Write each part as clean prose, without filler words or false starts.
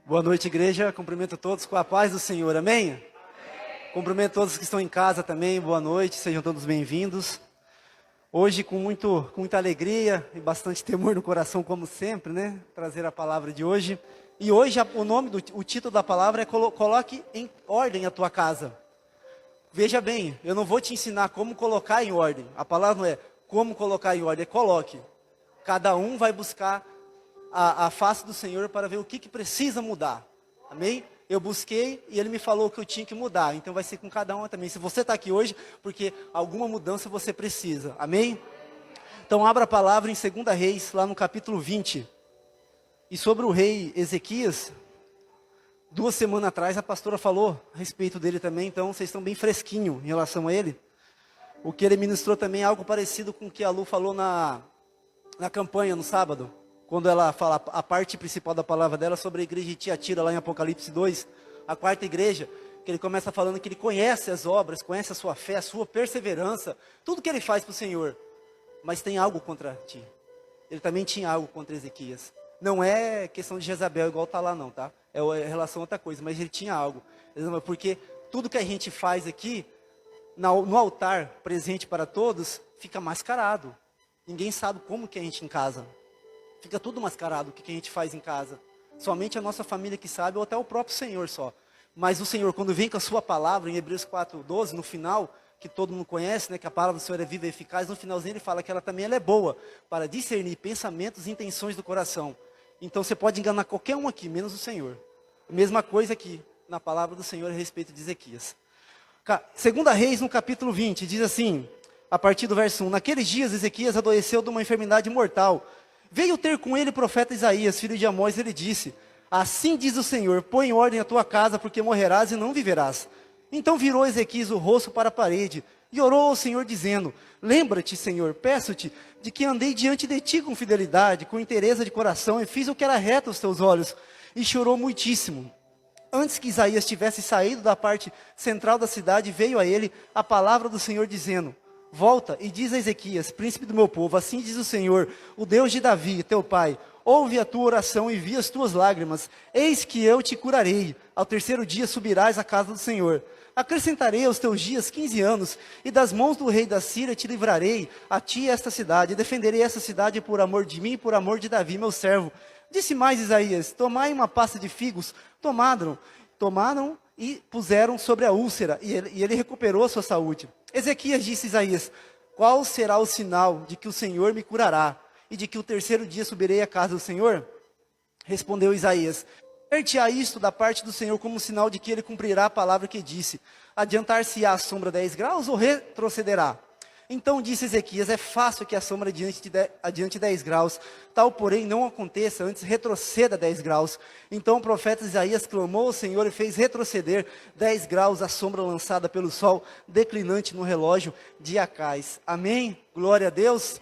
Boa noite, igreja. Cumprimento todos com a paz do Senhor. Amém? Amém. Cumprimento todos que estão em casa também. Boa noite, sejam todos bem-vindos. Hoje, com muita alegria e bastante temor no coração, como sempre, né? Trazer a palavra de hoje. E hoje, o título da palavra é Coloque em ordem a tua casa. Veja bem, eu não vou te ensinar como colocar em ordem. A palavra não é como colocar em ordem, é coloque. Cada um vai buscar a face do Senhor para ver o que precisa mudar. Amém? Eu busquei e Ele me falou que eu tinha que mudar. Então vai ser com cada um também. Se você está aqui hoje, porque alguma mudança você precisa. Amém? Então abra a palavra em 2 Reis, lá no capítulo 20. E sobre o rei Ezequias, 2 semanas atrás a pastora falou a respeito dele também. Então vocês estão bem fresquinhos em relação a ele. O que ele ministrou também é algo parecido com o que a Lu falou na campanha no sábado. Quando ela fala a parte principal da palavra dela sobre a igreja de Tiatira, lá em Apocalipse 2, a quarta igreja, que ele começa falando que ele conhece as obras, conhece a sua fé, a sua perseverança, tudo que ele faz para o Senhor, mas tem algo contra ti. Ele também tinha algo contra Ezequias. Não é questão de Jezabel igual está lá não, tá? É relação a outra coisa, mas ele tinha algo. Porque tudo que a gente faz aqui, no altar presente para todos, fica mascarado. Ninguém sabe como que a gente em casa. Fica tudo mascarado o que a gente faz em casa. Somente a nossa família que sabe, ou até o próprio Senhor só. Mas o Senhor, quando vem com a sua palavra, em Hebreus 4:12, no final, que todo mundo conhece, né, que a palavra do Senhor é viva e eficaz, no finalzinho ele fala que ela também é boa, para discernir pensamentos e intenções do coração. Então você pode enganar qualquer um aqui, menos o Senhor. A mesma coisa aqui, na palavra do Senhor a respeito de Ezequias. 2 Reis, no capítulo 20, diz assim, a partir do verso 1, naqueles dias Ezequias adoeceu de uma enfermidade mortal. Veio ter com ele o profeta Isaías, filho de Amós, e ele disse, assim diz o Senhor, põe em ordem a tua casa, porque morrerás e não viverás. Então virou Ezequias o rosto para a parede, e orou ao Senhor dizendo, lembra-te, Senhor, peço-te, de que andei diante de ti com fidelidade, com inteireza de coração, e fiz o que era reto aos teus olhos, e chorou muitíssimo. Antes que Isaías tivesse saído da parte central da cidade, veio a ele a palavra do Senhor dizendo, volta e diz a Ezequias, príncipe do meu povo, assim diz o Senhor, o Deus de Davi, teu pai, ouve a tua oração e vi as tuas lágrimas, eis que eu te curarei, ao terceiro dia subirás à casa do Senhor. Acrescentarei aos teus dias 15 anos, e das mãos do rei da Síria te livrarei, a ti esta cidade, e defenderei esta cidade por amor de mim e por amor de Davi, meu servo. Disse mais Isaías, tomai uma pasta de figos, tomaram e puseram sobre a úlcera, e ele recuperou a sua saúde. Ezequias disse a Isaías, qual será o sinal de que o Senhor me curará, e de que o terceiro dia subirei à casa do Senhor? Respondeu Isaías, ver-te-á isto da parte do Senhor como um sinal de que ele cumprirá a palavra que disse, adiantar-se-á a sombra 10 graus ou retrocederá? Então disse Ezequias, é fácil que a sombra adiante 10 graus, tal porém não aconteça, antes retroceda 10 graus. Então o profeta Isaías clamou ao Senhor e fez retroceder 10 graus a sombra lançada pelo sol, declinante no relógio de Acais. Amém? Glória a Deus.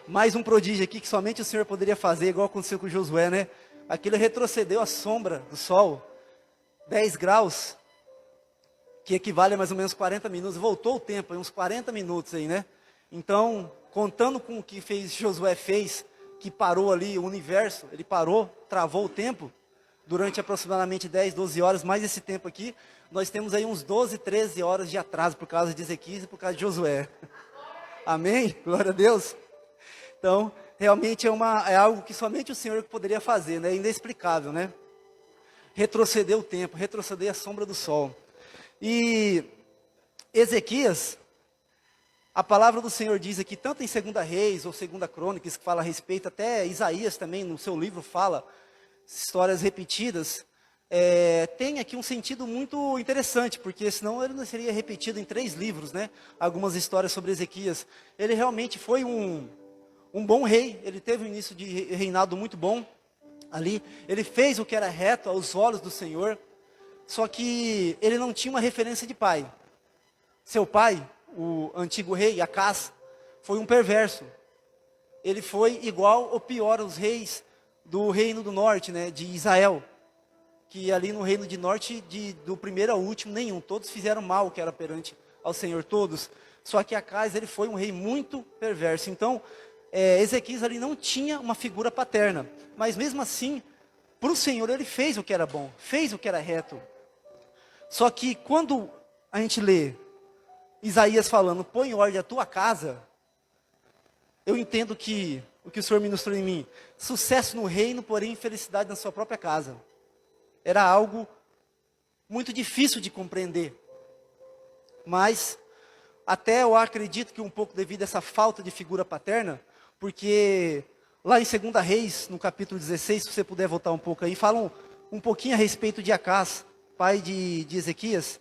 Mais um prodígio aqui que somente o Senhor poderia fazer, igual aconteceu com Josué, né? Aquilo retrocedeu a sombra do sol, 10 graus. Que equivale a mais ou menos 40 minutos, voltou o tempo, uns 40 minutos aí, né? Então, contando com o que Josué fez, que parou ali o universo, ele parou, travou o tempo, durante aproximadamente 10, 12 horas, mais esse tempo aqui, nós temos aí uns 12, 13 horas de atraso, por causa de Ezequias e por causa de Josué. Amém? Glória a Deus. Então, realmente é algo que somente o Senhor poderia fazer, né? Inexplicável, né? Retroceder o tempo, retroceder a sombra do sol. E Ezequias, a palavra do Senhor diz aqui, tanto em 2 Reis ou 2 Crônicas, que fala a respeito, até Isaías também, no seu livro, fala histórias repetidas, tem aqui um sentido muito interessante, porque senão ele não seria repetido em 3 livros, né? Algumas histórias sobre Ezequias. Ele realmente foi um bom rei, ele teve um início de reinado muito bom ali, ele fez o que era reto aos olhos do Senhor. Só que ele não tinha uma referência de pai. Seu pai, o antigo rei, Acás, foi um perverso. Ele foi igual ou pior aos reis do reino do norte, né, de Israel. Que ali no reino de norte, do primeiro ao último, nenhum. Todos fizeram mal que era perante ao Senhor, todos. Só que Acás, ele foi um rei muito perverso. Então, Ezequias ali não tinha uma figura paterna. Mas mesmo assim, para o Senhor ele fez o que era bom, fez o que era reto. Só que quando a gente lê Isaías falando, põe em ordem a tua casa, eu entendo que o que o Senhor ministrou em mim, sucesso no reino, porém infelicidade na sua própria casa. Era algo muito difícil de compreender. Mas até eu acredito que um pouco devido a essa falta de figura paterna, porque lá em 2 Reis, no capítulo 16, se você puder voltar um pouco aí, falam um pouquinho a respeito de Acás, pai de Ezequias.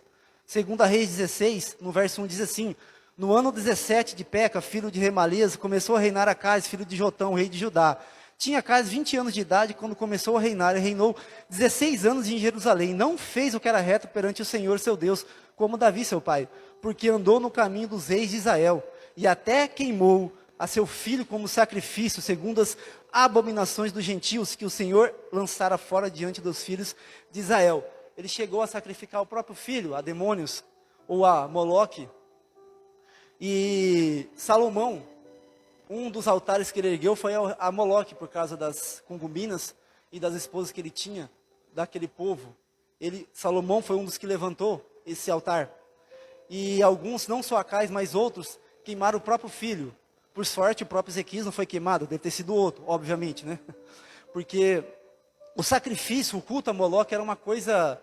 2 Reis 16, no verso 1 diz assim: no ano 17 de Peca, filho de Remalias, começou a reinar Acás, filho de Jotão, rei de Judá. Tinha Acás 20 anos de idade quando começou a reinar, e reinou 16 anos em Jerusalém. Não fez o que era reto perante o Senhor seu Deus, como Davi seu pai, porque andou no caminho dos reis de Israel, e até queimou a seu filho como sacrifício, segundo as abominações dos gentios, que o Senhor lançara fora diante dos filhos de Israel. Ele chegou a sacrificar o próprio filho, a demônios, ou a Moloque. E Salomão, um dos altares que ele ergueu foi a Moloque, por causa das concubinas e das esposas que ele tinha, daquele povo. Salomão foi um dos que levantou esse altar. E alguns, não só Acais, mas outros, queimaram o próprio filho. Por sorte, o próprio Ezequias não foi queimado, deve ter sido outro, obviamente, né? Porque o sacrifício, o culto a Moloque era uma coisa,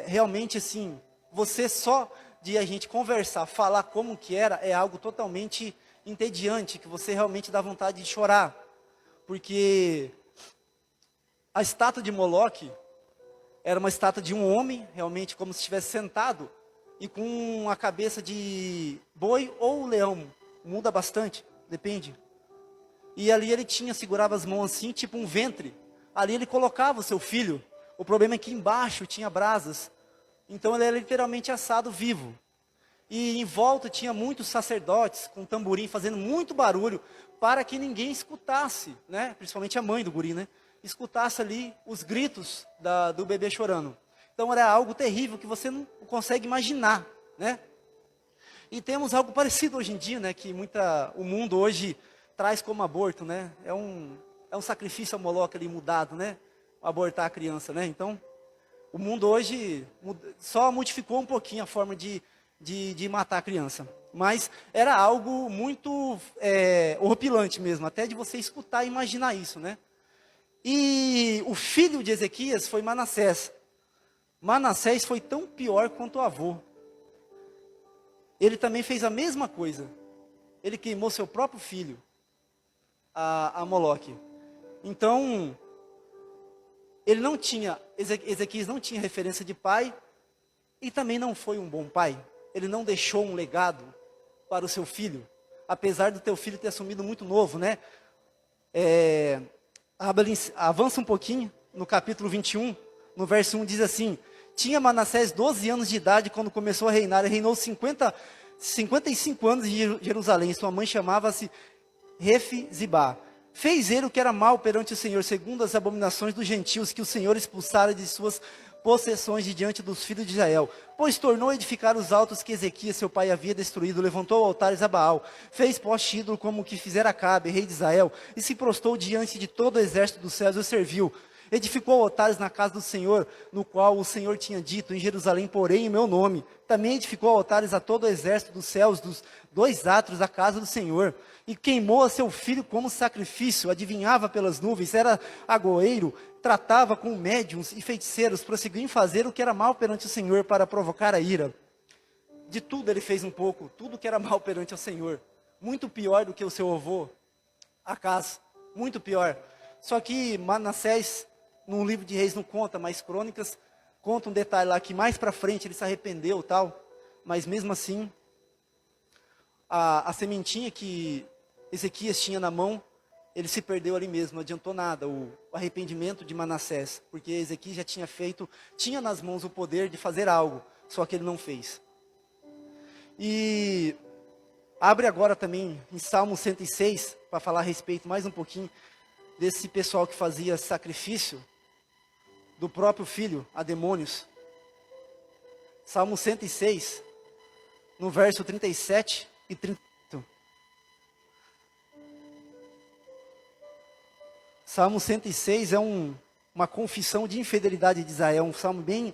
realmente assim, você só de a gente conversar, falar como que era, é algo totalmente entediante, que você realmente dá vontade de chorar. Porque a estátua de Moloque era uma estátua de um homem, realmente como se estivesse sentado, e com a cabeça de boi ou leão, muda bastante, depende. E ali ele segurava as mãos assim, tipo um ventre, ali ele colocava o seu filho. O problema é que embaixo tinha brasas, então ele era literalmente assado vivo. E em volta tinha muitos sacerdotes com tamborim, fazendo muito barulho, para que ninguém escutasse, né? Principalmente a mãe do guri, né? Escutasse ali os gritos do bebê chorando. Então era algo terrível que você não consegue imaginar, né? E temos algo parecido hoje em dia, né? Que o mundo hoje traz como aborto, né? É um sacrifício a Moloque ali mudado, né? Abortar a criança, né? Então, o mundo hoje só modificou um pouquinho a forma de matar a criança. Mas era algo muito horripilante mesmo, até de você escutar e imaginar isso, né? E o filho de Ezequias foi Manassés. Manassés foi tão pior quanto o avô. Ele também fez a mesma coisa. Ele queimou seu próprio filho, a Moloque. Então, Ezequias não tinha referência de pai, e também não foi um bom pai. Ele não deixou um legado para o seu filho, apesar do teu filho ter assumido muito novo, né? Avança um pouquinho, no capítulo 21, no verso 1 diz assim: tinha Manassés 12 anos de idade quando começou a reinar, ele reinou 55 anos em Jerusalém, sua mãe chamava-se Refizibá. Fez ele o que era mal perante o Senhor, segundo as abominações dos gentios, que o Senhor expulsara de suas possessões de diante dos filhos de Israel. Pois tornou a edificar os altos que Ezequias, seu pai, havia destruído, levantou altares a Baal, fez poste ídolo como o que fizera Acabe, rei de Israel, e se prostrou diante de todo o exército dos céus e o serviu. Edificou altares na casa do Senhor, no qual o Senhor tinha dito: em Jerusalém porém o meu nome. Também edificou altares a todo o exército dos céus, dos 2 átrios da casa do Senhor. E queimou a seu filho como sacrifício, adivinhava pelas nuvens, era agoeiro, tratava com médiuns e feiticeiros, prosseguiu em fazer o que era mal perante o Senhor, para provocar a ira. De tudo ele fez um pouco, tudo que era mal perante o Senhor. Muito pior do que o seu avô, Acás, muito pior. Só que Manassés, num livro de Reis não conta, mas Crônicas conta um detalhe lá, que mais para frente ele se arrependeu tal, mas mesmo assim, a sementinha que Ezequias tinha na mão, ele se perdeu ali mesmo, não adiantou nada, o arrependimento de Manassés, porque Ezequias já tinha nas mãos o poder de fazer algo, só que ele não fez. E abre agora também em Salmo 106, para falar a respeito mais um pouquinho, desse pessoal que fazia sacrifício do próprio filho a demônios. Salmo 106, no verso 37 e 38. Salmo 106 é um uma confissão de infidelidade de Israel, um salmo bem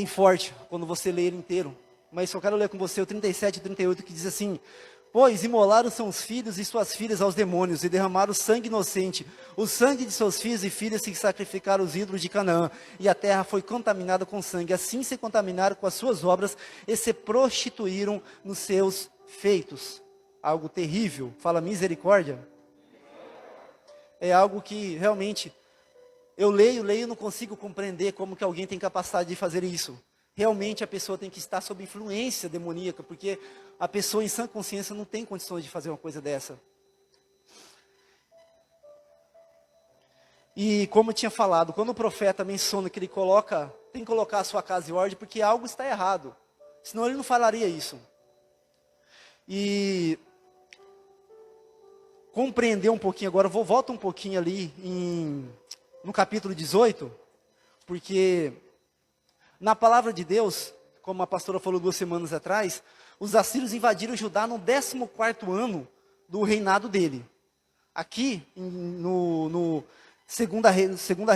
forte, quando você lê ele inteiro. Mas só quero ler com você o 37 e 38, que diz assim: pois imolaram seus filhos e suas filhas aos demônios, e derramaram sangue inocente, o sangue de seus filhos e filhas que sacrificaram os ídolos de Canaã, e a terra foi contaminada com sangue. Assim se contaminaram com as suas obras, e se prostituíram nos seus feitos. Algo terrível, fala misericórdia. É algo que realmente, eu leio e não consigo compreender como que alguém tem capacidade de fazer isso. Realmente a pessoa tem que estar sob influência demoníaca, porque a pessoa em sã consciência não tem condições de fazer uma coisa dessa. E como eu tinha falado, quando o profeta menciona que ele tem que colocar a sua casa em ordem, porque algo está errado. Senão ele não falaria isso. E compreender um pouquinho agora, volta um pouquinho ali no capítulo 18, porque na palavra de Deus, como a pastora falou 2 semanas atrás, os assírios invadiram Judá no 14º ano do reinado dele. Aqui, no 2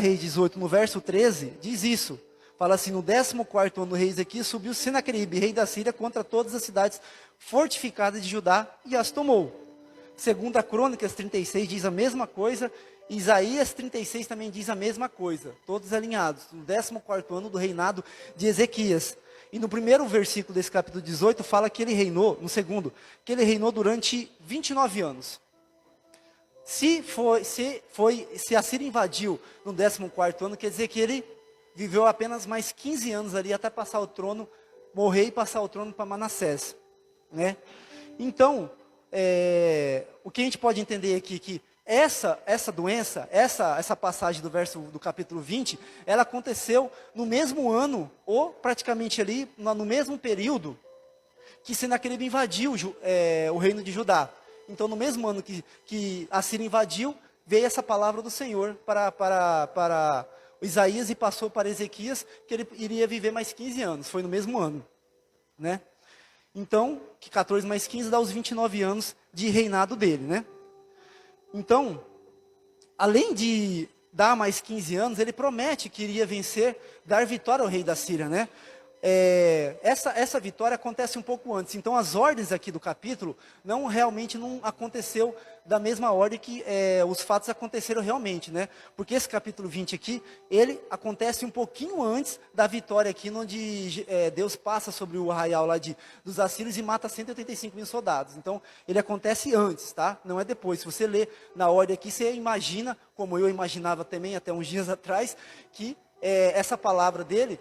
Reis 18, no verso 13, diz isso. Fala assim: no 14º ano do rei Ezequias, subiu Senaqueribe, rei da Síria, contra todas as cidades fortificadas de Judá e as tomou. 2 Crônicas 36 diz a mesma coisa. Isaías 36 também diz a mesma coisa. Todos alinhados. No 14º ano do reinado de Ezequias. E no primeiro versículo desse capítulo 18 fala que ele reinou, no segundo, que ele reinou durante 29 anos. Se a Síria invadiu no 14º ano, quer dizer que ele viveu apenas mais 15 anos ali até passar o trono, morrer e passar o trono para Manassés, né? Então, o que a gente pode entender aqui, que essa doença, essa passagem do capítulo 20, ela aconteceu no mesmo ano, ou praticamente ali, no mesmo período, que Senaqueribe invadiu o reino de Judá. Então, no mesmo ano que a Síria invadiu, veio essa palavra do Senhor para Isaías e passou para Ezequias, que ele iria viver mais 15 anos, foi no mesmo ano, né? Então, que 14 mais 15 dá os 29 anos de reinado dele, né? Então, além de dar mais 15 anos, ele promete que iria vencer, dar vitória ao rei da Síria, né? Essa vitória acontece um pouco antes. Então, as ordens aqui do capítulo realmente não aconteceu da mesma ordem que os fatos aconteceram realmente, né? Porque esse capítulo 20 aqui, ele acontece um pouquinho antes da vitória aqui, onde Deus passa sobre o arraial lá dos assírios e mata 185 mil soldados. Então, ele acontece antes, tá? Não é depois. Se você ler na ordem aqui, você imagina, como eu imaginava também até uns dias atrás, que essa palavra dele,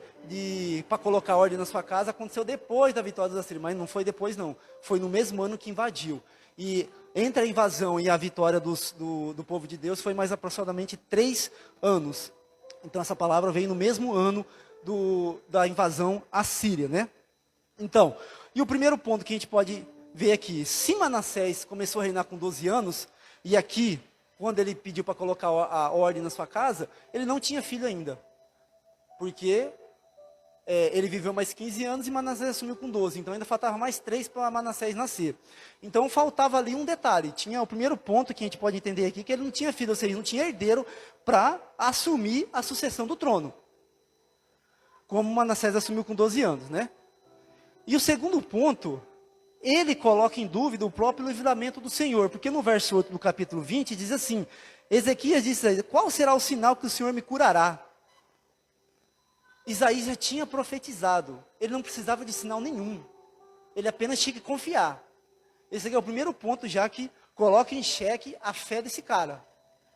para colocar ordem na sua casa, aconteceu depois da vitória dos assírios, mas não foi depois não, foi no mesmo ano que invadiu. E entre a invasão e a vitória do povo de Deus, foi mais aproximadamente 3 anos. Então essa palavra veio no mesmo ano da invasão à Síria, né? Então, e o primeiro ponto que a gente pode ver aqui, se Manassés começou a reinar com 12 anos, e aqui, quando ele pediu para colocar a ordem na sua casa, ele não tinha filho ainda. Porque ele viveu mais 15 anos e Manassés assumiu com 12. Então ainda faltava mais 3 para Manassés nascer. Então faltava ali um detalhe. Tinha o primeiro ponto que a gente pode entender aqui, que ele não tinha filho, ou seja, não tinha herdeiro para assumir a sucessão do trono. Como Manassés assumiu com 12 anos, né? E o segundo ponto, ele coloca em dúvida o próprio livramento do Senhor. Porque no verso 8 do capítulo 20 diz assim: Ezequias disse: qual será o sinal que o Senhor me curará? Isaías já tinha profetizado, ele não precisava de sinal nenhum, ele apenas tinha que confiar. Esse aqui é o primeiro ponto já que coloca em xeque a fé desse cara.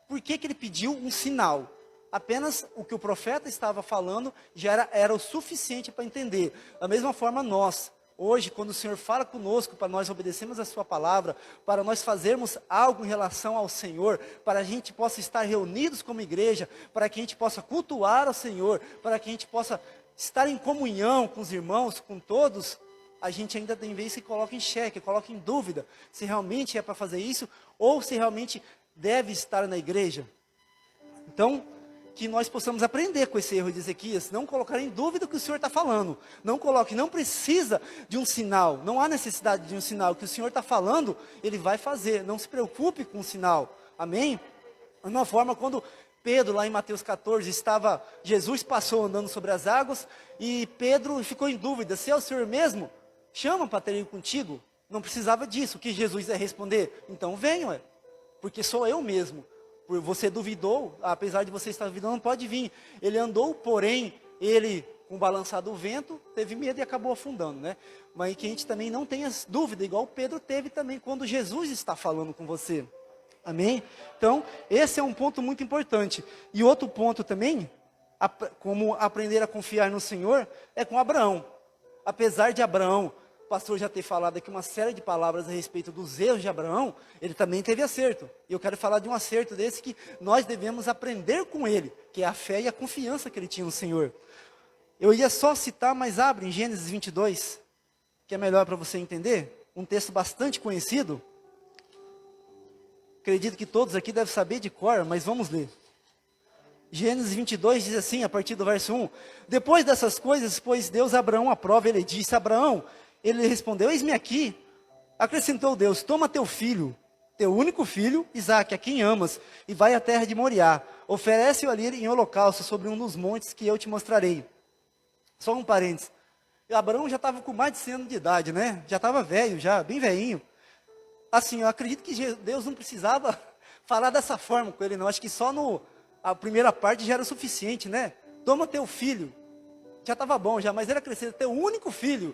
Por que ele pediu um sinal? Apenas o que o profeta estava falando já era o suficiente para entender. Da mesma forma nós, hoje, quando o Senhor fala conosco, para nós obedecermos a sua palavra, para nós fazermos algo em relação ao Senhor, para a gente possa estar reunidos como igreja, para que a gente possa cultuar ao Senhor, para que a gente possa estar em comunhão com os irmãos, com todos, a gente ainda tem vezes que coloca em xeque, coloca em dúvida, se realmente é para fazer isso, ou se realmente deve estar na igreja. Então, que nós possamos aprender com esse erro de Ezequias, não colocar em dúvida o que o Senhor está falando. Não coloque, não precisa de um sinal, não há necessidade de um sinal. O que o Senhor está falando, Ele vai fazer. Não se preocupe com o sinal. Amém? De uma forma, quando Pedro, lá em Mateus 14, Jesus passou andando sobre as águas, e Pedro ficou em dúvida, se é o Senhor mesmo, chama para ter ido contigo. Não precisava disso, o que Jesus ia responder? Então venha, porque sou eu mesmo. Você duvidou, apesar de você estar duvidando, não pode vir. Ele andou, porém, ele, com o balançar do vento, teve medo e acabou afundando, né? Mas que a gente também não tenha dúvida, igual Pedro teve também, quando Jesus está falando com você. Amém? Então, esse é um ponto muito importante. E outro ponto também, como aprender a confiar no Senhor, é com Abraão. Apesar de Abraão, o pastor já ter falado aqui uma série de palavras a respeito dos erros de Abraão, ele também teve acerto. E eu quero falar de um acerto desse que nós devemos aprender com ele, que é a fé e a confiança que ele tinha no Senhor. Eu ia só citar, mas abre em Gênesis 22, que é melhor para você entender, um texto bastante conhecido. Acredito que todos aqui devem saber de cor, mas vamos ler. Gênesis 22 diz assim, a partir do verso 1. Depois dessas coisas, pôs Deus a Abraão à prova, ele disse, Abraão, ele respondeu, eis-me aqui. Acrescentou Deus, toma teu filho, teu único filho, Isaque, a quem amas, e vai à terra de Moriá. Oferece-o ali em holocausto sobre um dos montes que eu te mostrarei. Só um parênteses. Abraão já estava com mais de 100 anos de idade, né? Já estava velho, já, bem velhinho. Assim, eu acredito que Deus não precisava falar dessa forma com ele, não. Acho que só a primeira parte já era o suficiente, né? Toma teu filho. Já estava bom, já, mas ele acrescenta teu único filho.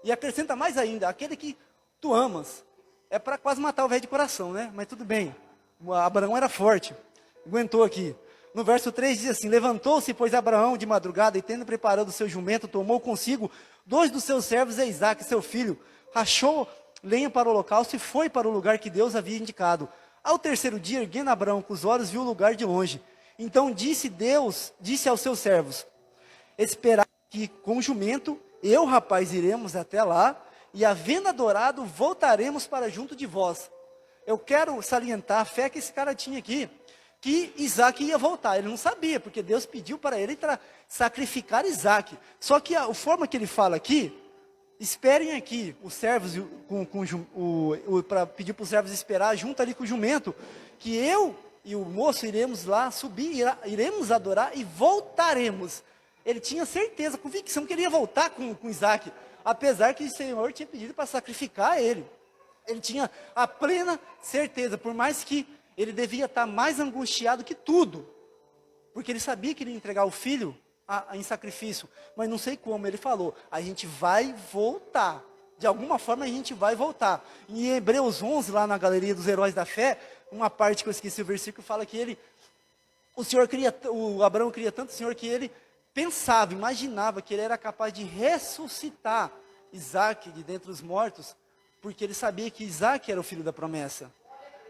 E acrescenta mais ainda, aquele que tu amas. É para quase matar o velho de coração, né? Mas tudo bem. Abraão era forte. Aguentou aqui. No verso 3 diz assim, levantou-se, pois Abraão de madrugada, e tendo preparado o seu jumento, tomou consigo 2 dos seus servos, e Isaque, seu filho, rachou lenha para o holocausto e foi para o lugar que Deus havia indicado. Ao terceiro dia, erguendo Abraão com os olhos, viu o lugar de longe. Então disse aos seus servos, esperai que com o jumento, eu, rapaz, iremos até lá, e havendo adorado, voltaremos para junto de vós. Eu quero salientar a fé que esse cara tinha aqui, que Isaque ia voltar. Ele não sabia, porque Deus pediu para ele sacrificar Isaque. Só que a forma que ele fala aqui, esperem aqui, os servos, para pedir para os servos esperar, junto ali com o jumento, que eu e o moço iremos lá subir, iremos adorar e voltaremos. Ele tinha certeza, convicção que ele ia voltar com Isaque, apesar que o Senhor tinha pedido para sacrificar ele. Ele tinha a plena certeza, por mais que ele devia estar mais angustiado que tudo, porque ele sabia que ele ia entregar o filho em sacrifício, mas não sei como, ele falou, a gente vai voltar, de alguma forma a gente vai voltar. Em Hebreus 11, lá na galeria dos heróis da fé, uma parte que eu esqueci o versículo, fala que o Abraão queria tanto o Senhor que ele pensava, imaginava que ele era capaz de ressuscitar Isaque de dentre os mortos, porque ele sabia que Isaque era o filho da promessa.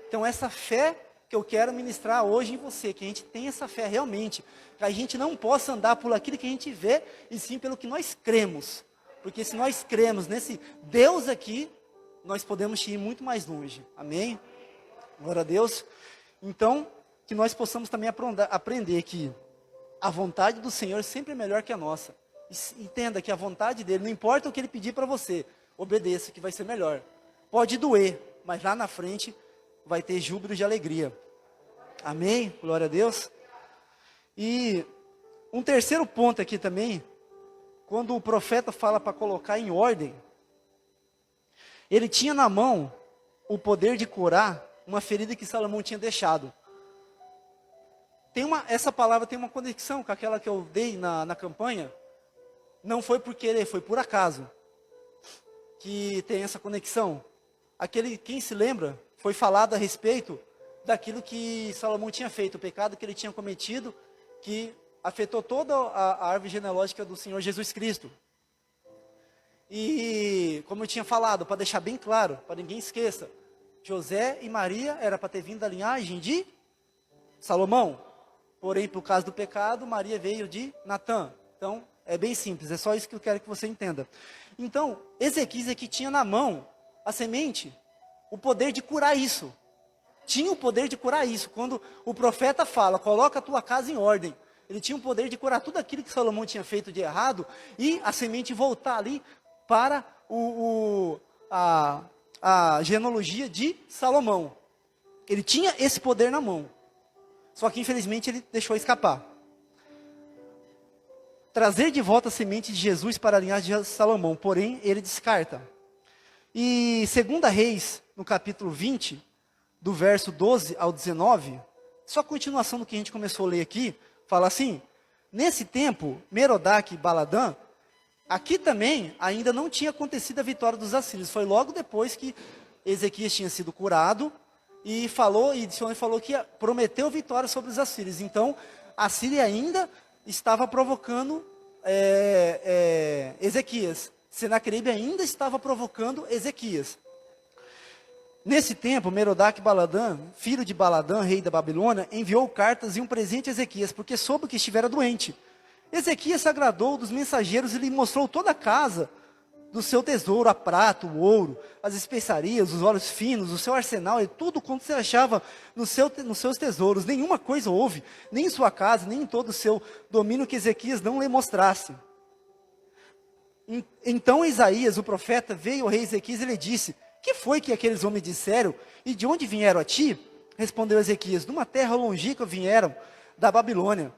Então essa fé que eu quero ministrar hoje em você, que a gente tem essa fé realmente, que a gente não possa andar por aquilo que a gente vê, e sim pelo que nós cremos, porque se nós cremos nesse Deus aqui, nós podemos ir muito mais longe, amém? Glória a Deus. Então, que nós possamos também aprender que a vontade do Senhor sempre é melhor que a nossa. Entenda que a vontade dele, não importa o que ele pedir para você, obedeça, que vai ser melhor. Pode doer, mas lá na frente vai ter júbilo de alegria. Amém? Glória a Deus. E um terceiro ponto aqui também, quando o profeta fala para colocar em ordem, ele tinha na mão o poder de curar uma ferida que Salomão tinha deixado. Essa palavra tem uma conexão com aquela que eu dei na campanha. Não foi por querer, foi por acaso que tem essa conexão. Quem se lembra, foi falado a respeito daquilo que Salomão tinha feito, o pecado que ele tinha cometido, que afetou toda a árvore genealógica do Senhor Jesus Cristo. E, como eu tinha falado, para deixar bem claro, para ninguém esqueça, José e Maria era para ter vindo da linhagem de Salomão. Porém, por causa do pecado, Maria veio de Natã. Então, é bem simples, é só isso que eu quero que você entenda. Então, Ezequias aqui tinha na mão a semente, o poder de curar isso. Tinha o poder de curar isso. Quando o profeta fala, coloca a tua casa em ordem, ele tinha o poder de curar tudo aquilo que Salomão tinha feito de errado, e a semente voltar ali para a genealogia de Salomão. Ele tinha esse poder na mão. Só que infelizmente ele deixou escapar. Trazer de volta a semente de Jesus para a linhagem de Salomão, porém ele descarta. E 2 Reis, no capítulo 20, do verso 12 ao 19, só continuação do que a gente começou a ler aqui, fala assim: nesse tempo, Merodach e Baladã, aqui também ainda não tinha acontecido a vitória dos assírios, foi logo depois que Ezequias tinha sido curado, e o Senhor falou que prometeu vitória sobre os assírios. Então, a Síria ainda estava provocando Ezequias. Senaqueribe ainda estava provocando Ezequias. Nesse tempo, Merodach Baladã, filho de Baladã, rei da Babilônia, enviou cartas e um presente a Ezequias, porque soube que estivera doente. Ezequias se agradou dos mensageiros e lhe mostrou toda a casa do seu tesouro, a prata, o ouro, as especiarias, os óleos finos, o seu arsenal e tudo quanto se achava nos seus tesouros. Nenhuma coisa houve, nem em sua casa, nem em todo o seu domínio, que Ezequias não lhe mostrasse. Então Isaías, o profeta, veio ao rei Ezequias e lhe disse: que foi que aqueles homens disseram? E de onde vieram a ti? Respondeu Ezequias: de uma terra longínqua vieram, da Babilônia.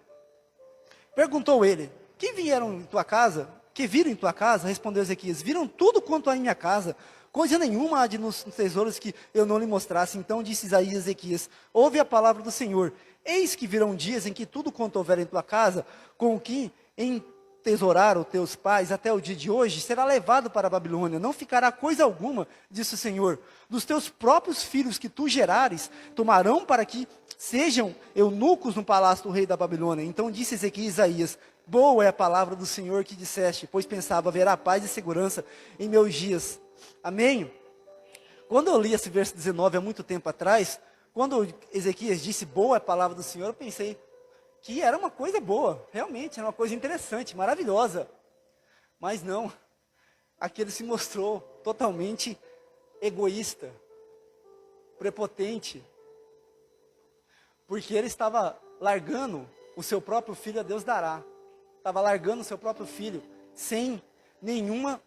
Perguntou ele: que vieram em tua casa? Que viram em tua casa? Respondeu Ezequias: viram tudo quanto há em minha casa, coisa nenhuma há de nos tesouros que eu não lhe mostrasse. Então disse Isaías a Ezequias: ouve a palavra do Senhor. Eis que virão dias em que tudo quanto houver em tua casa, com o que entesouraram teus pais até o dia de hoje, será levado para a Babilônia. Não ficará coisa alguma, disse o Senhor. Dos teus próprios filhos que tu gerares, tomarão para que sejam eunucos no palácio do rei da Babilônia. Então disse Ezequias a Isaías: boa é a palavra do Senhor que disseste, pois pensava: haverá paz e segurança em meus dias. Amém? Quando eu li esse verso 19 há muito tempo atrás, quando Ezequias disse boa é a palavra do Senhor, eu pensei que era uma coisa boa, realmente, era uma coisa interessante, maravilhosa. Mas não, aqui ele se mostrou totalmente egoísta, prepotente, porque ele estava largando o seu próprio filho a Deus dará. Estava largando o seu próprio filho, sem nenhum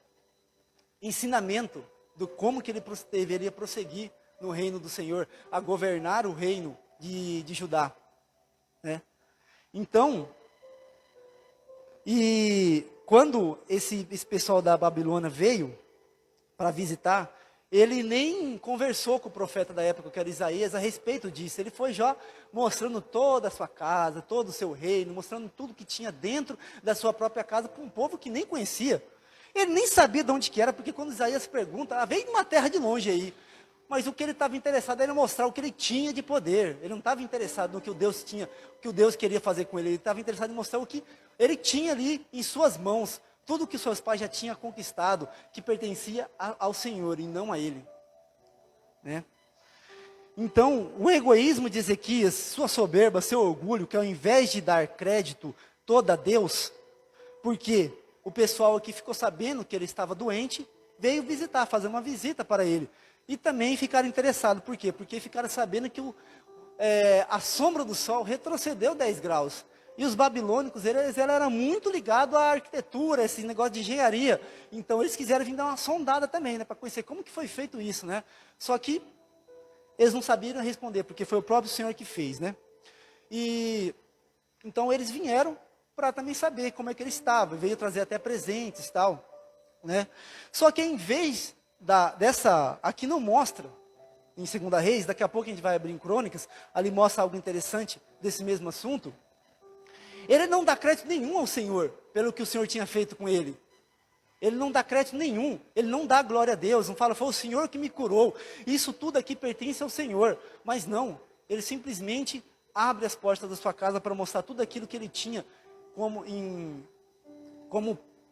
ensinamento do como que ele deveria prosseguir no reino do Senhor, a governar o reino de Judá, né? Então, e quando esse pessoal da Babilônia veio para visitar, ele nem conversou com o profeta da época, que era Isaías, a respeito disso. Ele foi já mostrando toda a sua casa, todo o seu reino, mostrando tudo que tinha dentro da sua própria casa para um povo que nem conhecia. Ele nem sabia de onde que era, porque quando Isaías pergunta, veio de uma terra de longe aí. Mas o que ele estava interessado era mostrar o que ele tinha de poder. Ele não estava interessado no que o Deus tinha, o que o Deus queria fazer com ele. Ele estava interessado em mostrar o que ele tinha ali em suas mãos. Tudo que seus pais já tinham conquistado, que pertencia ao Senhor e não a ele, né? Então, o egoísmo de Ezequias, sua soberba, seu orgulho, que ao invés de dar crédito todo a Deus, porque o pessoal aqui ficou sabendo que ele estava doente, veio visitar, fazer uma visita para ele. E também ficaram interessados. Por quê? Porque ficaram sabendo que a sombra do sol retrocedeu 10 graus. E os babilônicos, eles eram muito ligados à arquitetura, esse negócio de engenharia. Então eles quiseram vir dar uma sondada também, né, para conhecer como que foi feito isso, né? Só que eles não sabiam responder, porque foi o próprio Senhor que fez, né? E então eles vieram para também saber como é que ele estava. Veio trazer até presentes e tal, né? Só que em vez aqui não mostra, em 2 Reis, daqui a pouco a gente vai abrir em Crônicas, ali mostra algo interessante desse mesmo assunto. Ele não dá crédito nenhum ao Senhor, pelo que o Senhor tinha feito com ele. Ele não dá crédito nenhum, ele não dá glória a Deus, não fala: foi o Senhor que me curou, isso tudo aqui pertence ao Senhor. Mas não, ele simplesmente abre as portas da sua casa para mostrar tudo aquilo que ele tinha como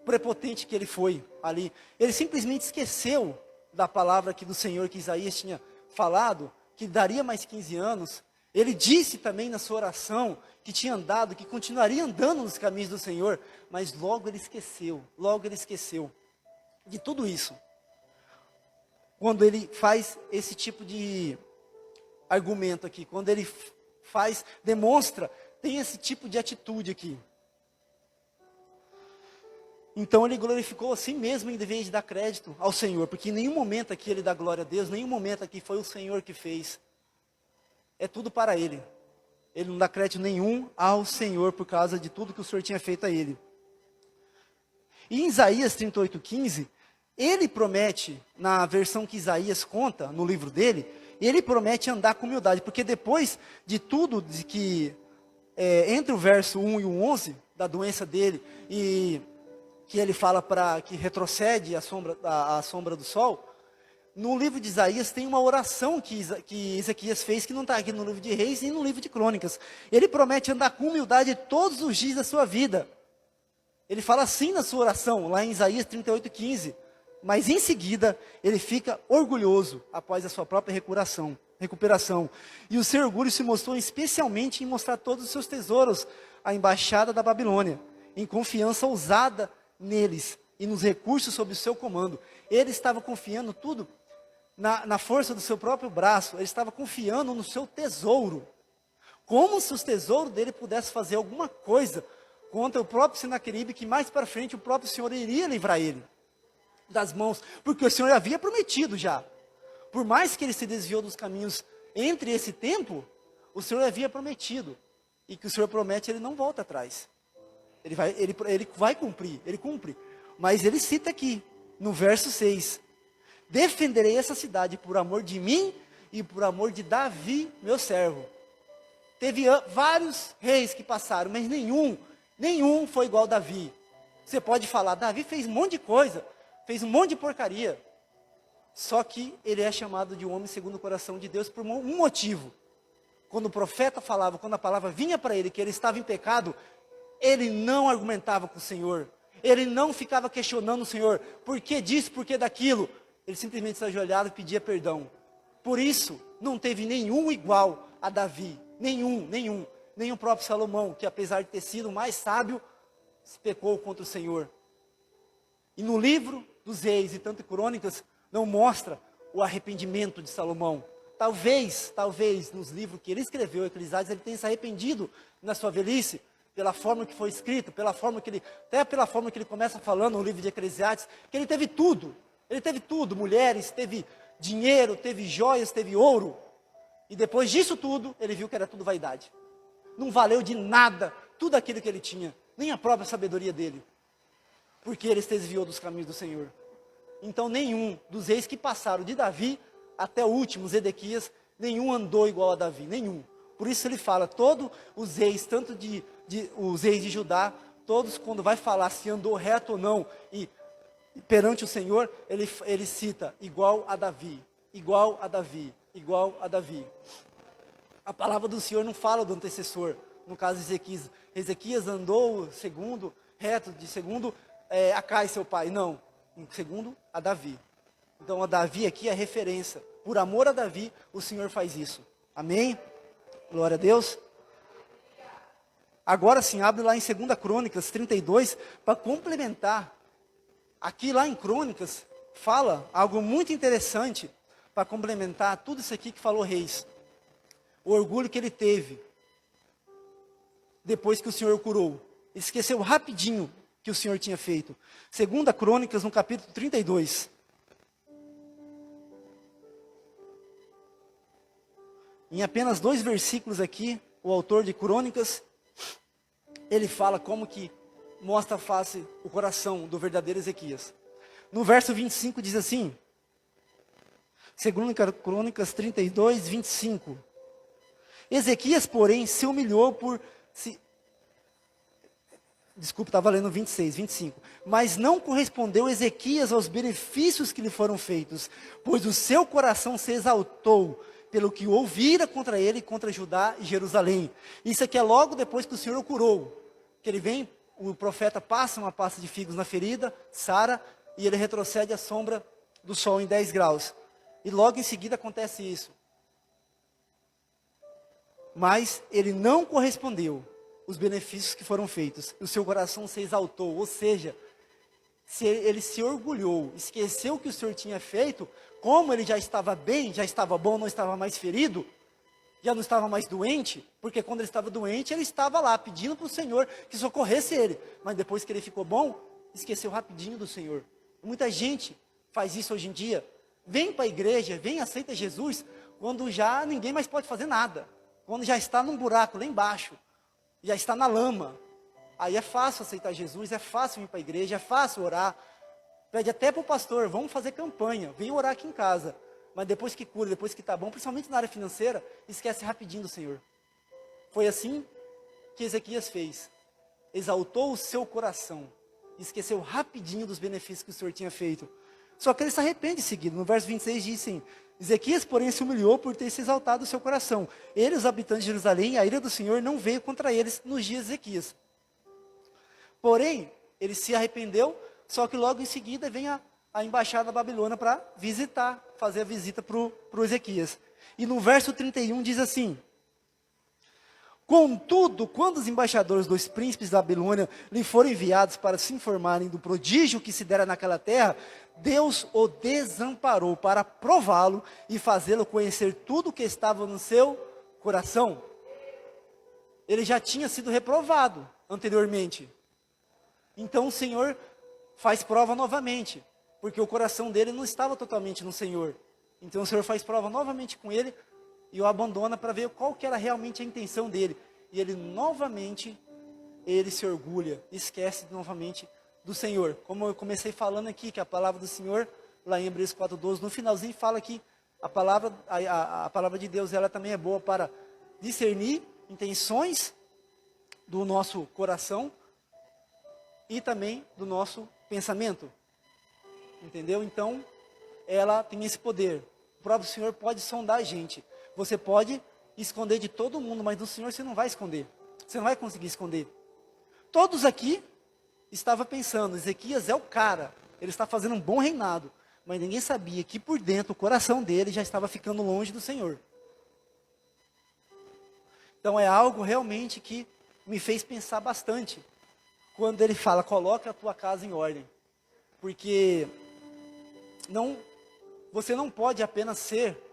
prepotente que ele foi ali. Ele simplesmente esqueceu da palavra aqui do Senhor que Isaías tinha falado, que daria mais 15 anos. Ele disse também na sua oração que tinha andado, que continuaria andando nos caminhos do Senhor, mas logo ele esqueceu de tudo isso. Quando ele faz esse tipo de argumento aqui, quando ele demonstra, tem esse tipo de atitude aqui. Então ele glorificou a si mesmo em vez de dar crédito ao Senhor, porque em nenhum momento aqui ele dá glória a Deus, nenhum momento aqui foi o Senhor que fez. É tudo para ele. ele não dá crédito nenhum ao Senhor por causa de tudo que o Senhor tinha feito a ele. E em Isaías 38:15, ele promete, na versão que Isaías conta, no livro dele, ele promete andar com humildade, porque depois de tudo de que, entre o verso 1 e o 11, da doença dele, e que ele fala que retrocede a sombra do sol, no livro de Isaías tem uma oração que Ezequias fez, que não está aqui no livro de Reis e no livro de Crônicas. Ele promete andar com humildade todos os dias da sua vida. Ele fala assim na sua oração, lá em Isaías 38:15. Mas em seguida, ele fica orgulhoso após a sua própria recuperação. E o seu orgulho se mostrou especialmente em mostrar todos os seus tesouros à embaixada da Babilônia, em confiança ousada neles e nos recursos sob o seu comando. Ele estava confiando tudo na força do seu próprio braço, ele estava confiando no seu tesouro. Como se os tesouros dele pudessem fazer alguma coisa contra o próprio Senaqueribe, que mais para frente o próprio Senhor iria livrar ele das mãos, porque o Senhor havia prometido já. Por mais que ele se desviou dos caminhos entre esse tempo, o Senhor havia prometido. E que o Senhor promete, ele não volta atrás. Ele vai cumprir, ele cumpre. Mas ele cita aqui, no verso 6, defenderei essa cidade por amor de mim e por amor de Davi, meu servo. Teve vários reis que passaram, mas nenhum foi igual a Davi. Você pode falar, Davi fez um monte de coisa, fez um monte de porcaria. Só que ele é chamado de um homem segundo o coração de Deus por um motivo. Quando o profeta falava, quando a palavra vinha para ele, que ele estava em pecado, ele não argumentava com o Senhor. Ele não ficava questionando o Senhor, por que disso, por que daquilo. Ele simplesmente se ajoelhava e pedia perdão. Por isso, não teve nenhum igual a Davi. Nem o próprio Salomão, que apesar de ter sido o mais sábio, pecou contra o Senhor. E no livro dos Reis e tanto Crônicas, não mostra o arrependimento de Salomão. Talvez, nos livros que ele escreveu, Eclesiastes, ele tenha se arrependido na sua velhice, pela forma que foi escrito, até pela forma que ele começa falando no livro de Eclesiastes, que ele teve tudo, mulheres, teve dinheiro, teve joias, teve ouro, e depois disso tudo, ele viu que era tudo vaidade. Não valeu de nada tudo aquilo que ele tinha, nem a própria sabedoria dele, porque ele se desviou dos caminhos do Senhor. Então nenhum dos reis que passaram de Davi até o último, Zedequias, nenhum andou igual a Davi, nenhum. Por isso ele fala, todos os reis, tanto os reis de Judá, todos quando vai falar se andou reto ou não, e perante o Senhor, ele cita, igual a Davi, igual a Davi, igual a Davi. A palavra do Senhor não fala do antecessor, no caso de Ezequias. Ezequias andou segundo, reto, de segundo Acai, seu pai, não. Segundo a Davi. Então a Davi aqui é referência. Por amor a Davi, o Senhor faz isso. Amém? Glória a Deus. Agora sim, abre lá em 2 Crônicas 32, para complementar. Aqui lá em Crônicas, fala algo muito interessante, para complementar tudo isso aqui que falou Reis. O orgulho que ele teve, depois que o Senhor o curou. Esqueceu rapidinho que o Senhor tinha feito. 2 Crônicas, no capítulo 32. Em apenas 2 versículos aqui, o autor de Crônicas, ele fala como que mostra a face, o coração do verdadeiro Ezequias. No verso 25 diz assim, 2 Crônicas 32, 25. Ezequias, porém, se humilhou Desculpa, estava lendo 26, 25. Mas não correspondeu Ezequias aos benefícios que lhe foram feitos, pois o seu coração se exaltou pelo que ouvira contra ele, contra Judá e Jerusalém. Isso aqui é logo depois que o Senhor o curou. Que ele vem, o profeta passa uma pasta de figos na ferida, sara, e ele retrocede à sombra do sol em 10 graus. E logo em seguida acontece isso. Mas ele não correspondeu os benefícios que foram feitos. O seu coração se exaltou, ou seja, ele se orgulhou, esqueceu o que o Senhor tinha feito, como ele já estava bem, já estava bom, não estava mais ferido, já não estava mais doente, porque quando ele estava doente, ele estava lá pedindo para o Senhor que socorresse ele, mas depois que ele ficou bom, esqueceu rapidinho do Senhor. Muita gente faz isso hoje em dia, vem para a igreja, vem, aceita Jesus, quando já ninguém mais pode fazer nada, quando já está num buraco lá embaixo, já está na lama, aí é fácil aceitar Jesus, é fácil vir para a igreja, é fácil orar. Pede até para o pastor, vamos fazer campanha, vem orar aqui em casa. Mas depois que cura, depois que está bom, principalmente na área financeira, esquece rapidinho do Senhor. Foi assim que Ezequias fez. Exaltou o seu coração, esqueceu rapidinho dos benefícios que o Senhor tinha feito. Só que ele se arrepende em seguida. No verso 26 diz assim: Ezequias, porém, se humilhou por ter se exaltado o seu coração. Ele, os habitantes de Jerusalém, a ira do Senhor não veio contra eles nos dias de Ezequias. Porém, ele se arrependeu, só que logo em seguida vem a embaixada da Babilônia para visitar, fazer a visita para o Ezequias. E no verso 31 diz assim: Contudo, quando os embaixadores dos príncipes da Babilônia lhe foram enviados para se informarem do prodígio que se dera naquela terra, Deus o desamparou para prová-lo e fazê-lo conhecer tudo o que estava no seu coração. Ele já tinha sido reprovado anteriormente. Então o Senhor faz prova novamente, porque o coração dele não estava totalmente no Senhor. Então o Senhor faz prova novamente com ele e o abandona para ver qual que era realmente a intenção dele. E ele novamente, ele se orgulha, esquece novamente do Senhor. Como eu comecei falando aqui, que a palavra do Senhor, lá em Hebreus 4:12, no finalzinho fala que a palavra de Deus, ela também é boa para discernir intenções do nosso coração e também do nosso pensamento. Entendeu? Então, ela tem esse poder. O próprio Senhor pode sondar a gente. Você pode esconder de todo mundo, mas do Senhor você não vai esconder. Você não vai conseguir esconder. Todos aqui estavam pensando, Ezequias é o cara, ele está fazendo um bom reinado. Mas ninguém sabia que por dentro o coração dele já estava ficando longe do Senhor. Então é algo realmente que me fez pensar bastante. Quando ele fala, coloca a tua casa em ordem. Porque você não pode apenas ser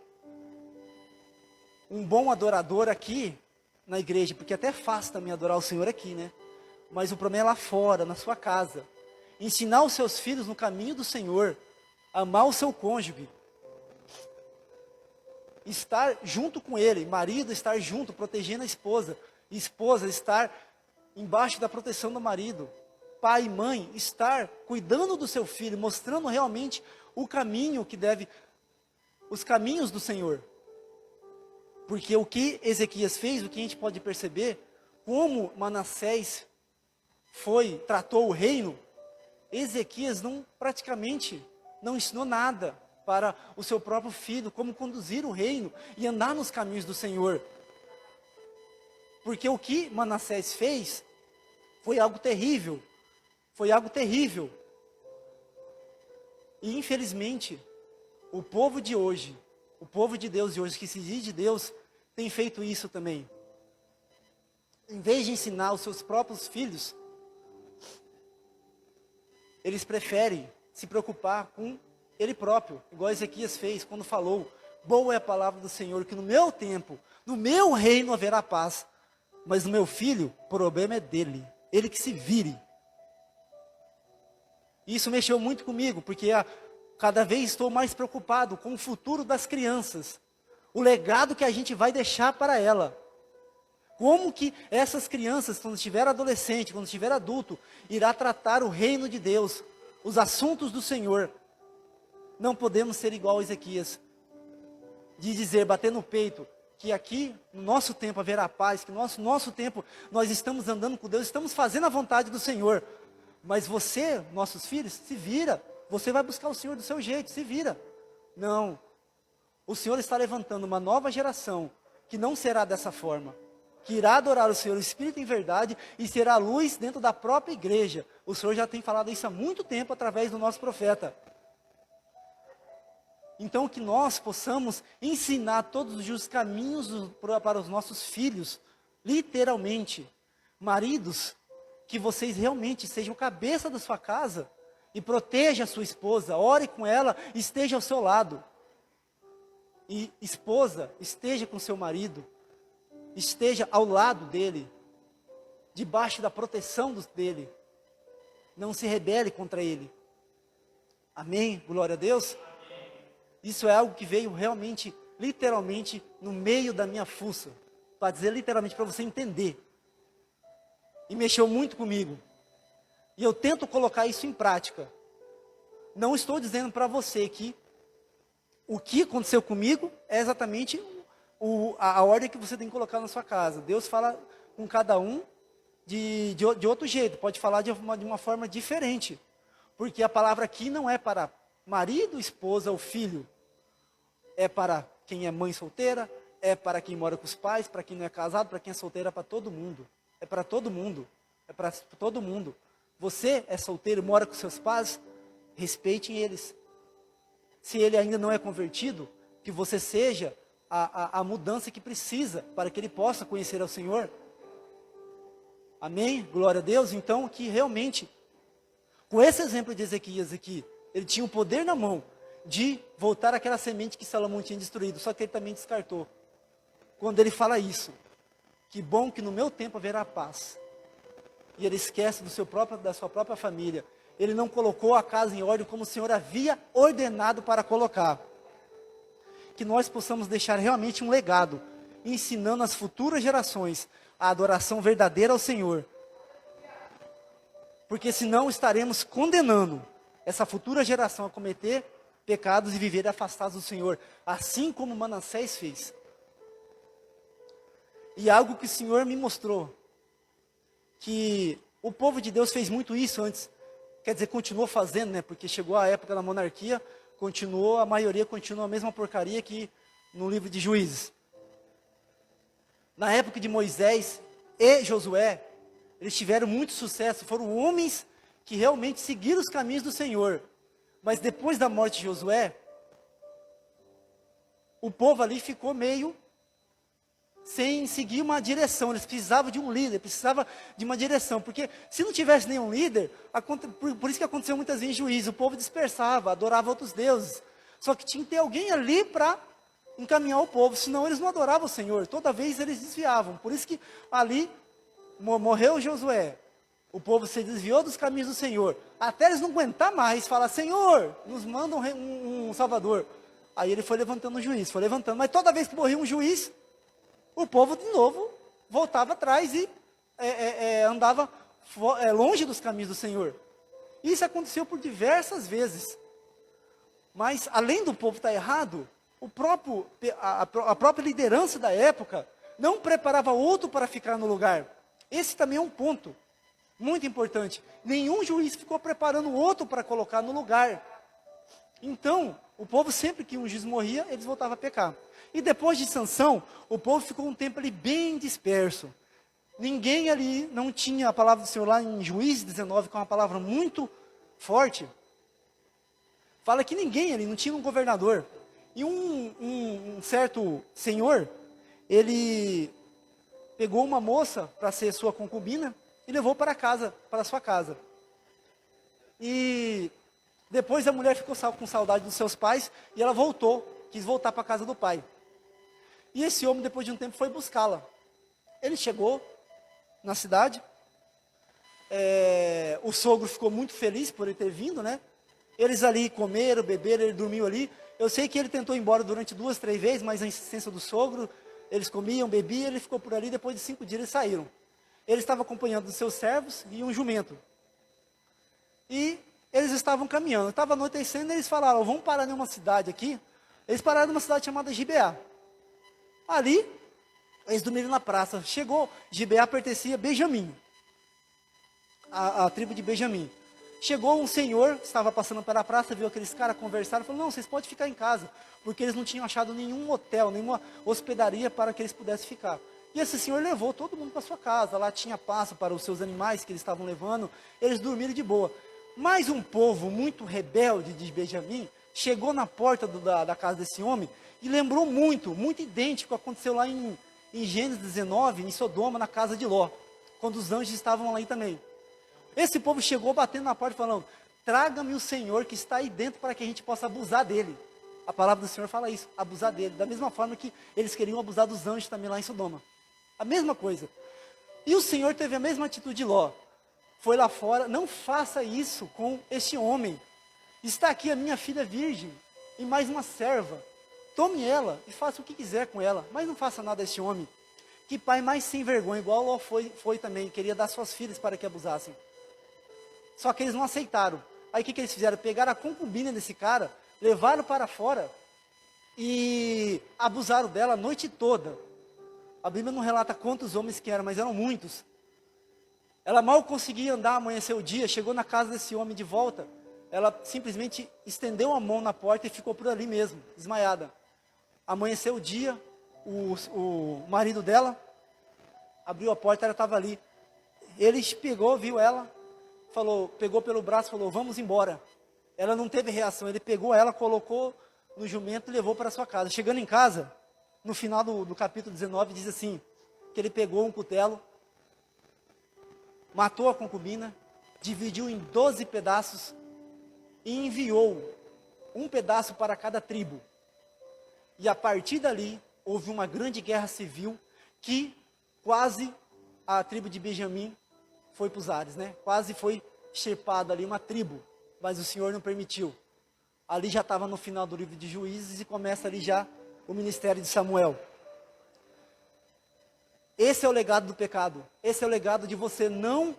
um bom adorador aqui na igreja, porque até é fácil também adorar o Senhor aqui, né? Mas o problema é lá fora, na sua casa. Ensinar os seus filhos no caminho do Senhor, amar o seu cônjuge, estar junto com ele, marido estar junto, protegendo a esposa, esposa estar embaixo da proteção do marido, pai e mãe estar cuidando do seu filho, mostrando realmente o caminho que deve, os caminhos do Senhor. Porque o que Ezequias fez, o que a gente pode perceber, como Manassés tratou o reino, Ezequias praticamente não ensinou nada para o seu próprio filho, como conduzir o reino e andar nos caminhos do Senhor. Porque o que Manassés fez foi algo terrível, E infelizmente, o povo de hoje, o povo de Deus de hoje, que se diz de Deus, tem feito isso também. Em vez de ensinar os seus próprios filhos, eles preferem se preocupar com ele próprio, igual Ezequias fez quando falou, boa é a palavra do Senhor, que no meu tempo, no meu reino haverá paz, mas no meu filho, o problema é dele, ele que se vire. Isso mexeu muito comigo, porque cada vez estou mais preocupado com o futuro das crianças, o legado que a gente vai deixar para ela. Como que essas crianças, quando estiver adolescente, quando estiver adulto, irá tratar o reino de Deus, os assuntos do Senhor. Não podemos ser igual a Ezequias, de dizer, bater no peito, que aqui, no nosso tempo, haverá paz, que no nosso tempo, nós estamos andando com Deus, estamos fazendo a vontade do Senhor. Mas você, nossos filhos, se vira. Você vai buscar o Senhor do seu jeito, se vira. Não. O Senhor está levantando uma nova geração, que não será dessa forma. Que irá adorar o Senhor, o Espírito em verdade, e será luz dentro da própria igreja. O Senhor já tem falado isso há muito tempo, através do nosso profeta. Então que nós possamos ensinar todos os caminhos para os nossos filhos, literalmente. Maridos, que vocês realmente sejam cabeça da sua casa, e proteja a sua esposa, ore com ela, esteja ao seu lado. E esposa, esteja com seu marido, esteja ao lado dele, debaixo da proteção dele. Não se rebele contra ele. Amém? Glória a Deus. Isso é algo que veio realmente, literalmente, no meio da minha fuça. para dizer literalmente para você entender. E mexeu muito comigo. E eu tento colocar isso em prática. Não estou dizendo para você que o que aconteceu comigo é exatamente a ordem que você tem que colocar na sua casa. Deus fala com cada um de outro jeito, pode falar de uma forma diferente. Porque a palavra aqui não é para marido, esposa ou filho. É para quem é mãe solteira, é para quem mora com os pais, para quem não é casado, para quem é solteiro, é para todo mundo. É para todo mundo. É para todo mundo. Você é solteiro, mora com seus pais, respeitem eles. Se ele ainda não é convertido, que você seja a mudança que precisa para que ele possa conhecer ao Senhor. Amém? Glória a Deus. Então, que realmente, com esse exemplo de Ezequias aqui, ele tinha o poder na mão de voltar àquela semente que Salomão tinha destruído, só que ele também descartou. Quando ele fala isso, que bom que no meu tempo haverá paz. E ele esquece da sua própria família. Ele não colocou a casa em ordem como o Senhor havia ordenado para colocar. Que nós possamos deixar realmente um legado, ensinando as futuras gerações a adoração verdadeira ao Senhor. Porque senão estaremos condenando essa futura geração a cometer pecados e viver afastados do Senhor, assim como Manassés fez. E algo que o Senhor me mostrou, que o povo de Deus fez muito isso antes, quer dizer, continuou fazendo, né? Porque chegou a época da monarquia, a maioria continua a mesma porcaria que no livro de Juízes. Na época de Moisés e Josué, eles tiveram muito sucesso, foram homens que realmente seguiram os caminhos do Senhor. Mas depois da morte de Josué, o povo ali ficou meio sem seguir uma direção. Eles precisavam de um líder, precisavam de uma direção. Porque se não tivesse nenhum líder, por isso que aconteceu muitas vezes em Juízo, o povo dispersava, adorava outros deuses. Só que tinha que ter alguém ali para encaminhar o povo, senão eles não adoravam o Senhor. Toda vez eles desviavam. Por isso que ali morreu Josué. O povo se desviou dos caminhos do Senhor. Até eles não aguentar mais, falar, Senhor, nos manda um Salvador. Aí ele foi levantando um juiz, foi levantando. Mas toda vez que morria um juiz, o povo de novo voltava atrás e andava longe dos caminhos do Senhor. Isso aconteceu por diversas vezes. Mas além do povo estar errado, a própria liderança da época não preparava outro para ficar no lugar. Esse também é um ponto muito importante. Nenhum juiz ficou preparando outro para colocar no lugar. Então, o povo sempre que um juiz morria, eles voltavam a pecar. E depois de Sansão, o povo ficou um tempo ali bem disperso. Ninguém ali não tinha a palavra do Senhor lá em Juízes 19, que é uma palavra muito forte. Fala que ninguém ali, não tinha um governador. E um certo senhor, ele pegou uma moça para ser sua concubina e levou para sua casa. E depois a mulher ficou com saudade dos seus pais e ela quis voltar para a casa do pai. E esse homem, depois de um tempo, foi buscá-la. Ele chegou na cidade, o sogro ficou muito feliz por ele ter vindo, né? Eles ali comeram, beberam, ele dormiu ali. Eu sei que ele tentou ir embora durante 2, 3 vezes, mas a insistência do sogro, eles comiam, bebiam, ele ficou por ali, depois de 5 dias eles saíram. Ele estava acompanhando os seus servos e um jumento. E eles estavam caminhando, estava anoitecendo, eles falaram, vamos parar em uma cidade aqui. Eles pararam numa cidade chamada Gibeá. Ali, eles dormiram na praça. Chegou, Gibeá pertencia a Benjamim, a tribo de Benjamim. Chegou um senhor, estava passando pela praça, viu aqueles caras conversar, falou, não, vocês podem ficar em casa, porque eles não tinham achado nenhum hotel, nenhuma hospedaria para que eles pudessem ficar. E esse senhor levou todo mundo para sua casa, lá tinha pasto para os seus animais que eles estavam levando, eles dormiram de boa. Mas um povo muito rebelde de Benjamim, chegou na porta da casa desse homem, e lembrou muito idêntico, aconteceu lá em Gênesis 19, em Sodoma, na casa de Ló, quando os anjos estavam lá também. Esse povo chegou batendo na porta falando, traga-me o Senhor que está aí dentro para que a gente possa abusar dele. A palavra do Senhor fala isso, abusar dele. Da mesma forma que eles queriam abusar dos anjos também lá em Sodoma. A mesma coisa. E o Senhor teve a mesma atitude de Ló. Foi lá fora, não faça isso com este homem. Está aqui a minha filha virgem e mais uma serva. Tome ela e faça o que quiser com ela, mas não faça nada a este homem. Que pai mais sem vergonha, igual Ló foi também, queria dar suas filhas para que abusassem. Só que eles não aceitaram. Aí o que eles fizeram? Pegaram a concubina desse cara, levaram para fora e abusaram dela a noite toda. A Bíblia não relata quantos homens que eram, mas eram muitos. Ela mal conseguia andar, amanheceu o dia, chegou na casa desse homem de volta. Ela simplesmente estendeu a mão na porta e ficou por ali mesmo, desmaiada. Amanheceu o dia, o marido dela abriu a porta, ela estava ali. Ele pegou, viu ela, pegou pelo braço e falou, vamos embora. Ela não teve reação, ele pegou ela, colocou no jumento e levou para sua casa. Chegando em casa, no final do capítulo 19, diz assim, que ele pegou um cutelo, matou a concubina, dividiu em 12 pedaços e enviou um pedaço para cada tribo. E a partir dali, houve uma grande guerra civil que quase a tribo de Benjamim foi para os ares, né? Quase foi extirpada ali uma tribo, mas o Senhor não permitiu. Ali já estava no final do livro de Juízes e começa ali já o ministério de Samuel. Esse é o legado do pecado. Esse é o legado de você não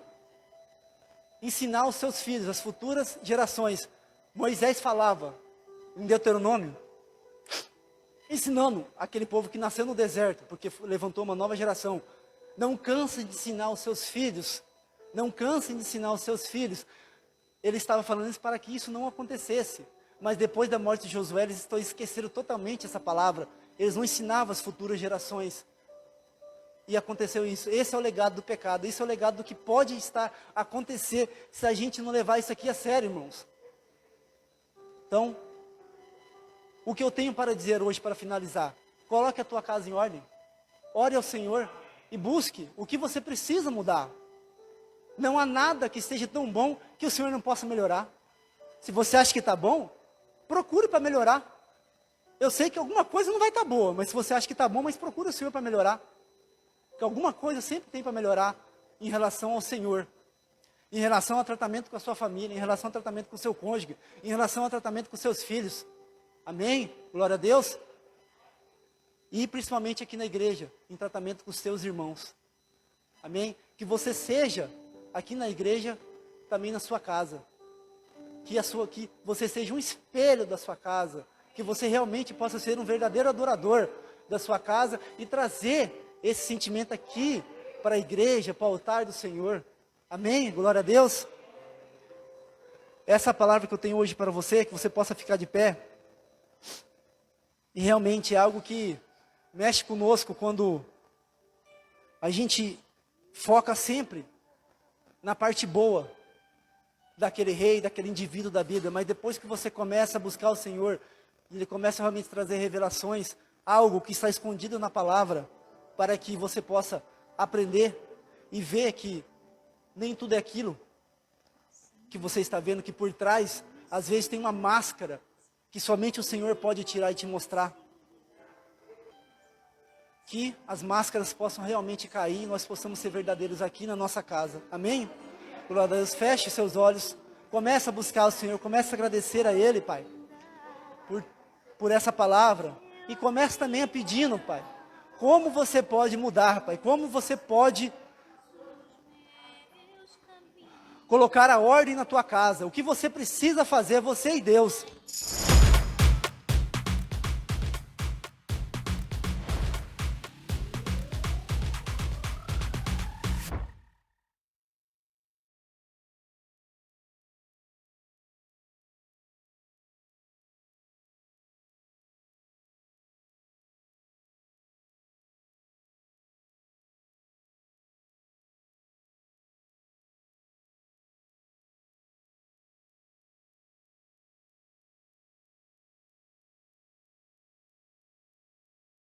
ensinar os seus filhos, as futuras gerações. Moisés falava em Deuteronômio, ensinando aquele povo que nasceu no deserto, porque levantou uma nova geração. Não canse de ensinar os seus filhos. Não cansem de ensinar os seus filhos. Ele estava falando isso para que isso não acontecesse. Mas depois da morte de Josué, eles estão esquecendo totalmente essa palavra. Eles não ensinavam as futuras gerações. E aconteceu isso. Esse é o legado do pecado. Esse é o legado do que pode estar acontecer se a gente não levar isso aqui a sério, irmãos. Então, o que eu tenho para dizer hoje, para finalizar? Coloque a tua casa em ordem. Ore ao Senhor e busque o que você precisa mudar. Não há nada que esteja tão bom que o Senhor não possa melhorar. Se você acha que está bom, procure para melhorar. Eu sei que alguma coisa não vai estar boa, mas se você acha que está bom, mas procure o Senhor para melhorar. Porque alguma coisa sempre tem para melhorar em relação ao Senhor. Em relação ao tratamento com a sua família, em relação ao tratamento com o seu cônjuge, em relação ao tratamento com os seus filhos. Amém? Glória a Deus. E principalmente aqui na igreja, em tratamento com os seus irmãos. Amém? Que você seja aqui na igreja, também na sua casa. Que você seja um espelho da sua casa. Que você realmente possa ser um verdadeiro adorador da sua casa e trazer esse sentimento aqui para a igreja, para o altar do Senhor. Amém? Glória a Deus. Essa palavra que eu tenho hoje para você, que você possa ficar de pé. E realmente é algo que mexe conosco quando a gente foca sempre na parte boa daquele rei, daquele indivíduo da Bíblia. Mas depois que você começa a buscar o Senhor, Ele começa realmente a trazer revelações, algo que está escondido na palavra, para que você possa aprender e ver que nem tudo é aquilo que você está vendo, que por trás, às vezes tem uma máscara, que somente o Senhor pode tirar e te mostrar. Que as máscaras possam realmente cair e nós possamos ser verdadeiros aqui na nossa casa. Amém? Glória a Deus, feche seus olhos, comece a buscar o Senhor, comece a agradecer a Ele, Pai, por essa palavra. E comece também a pedindo, Pai, como você pode mudar, Pai, como você pode colocar a ordem na tua casa, o que você precisa fazer, você e Deus.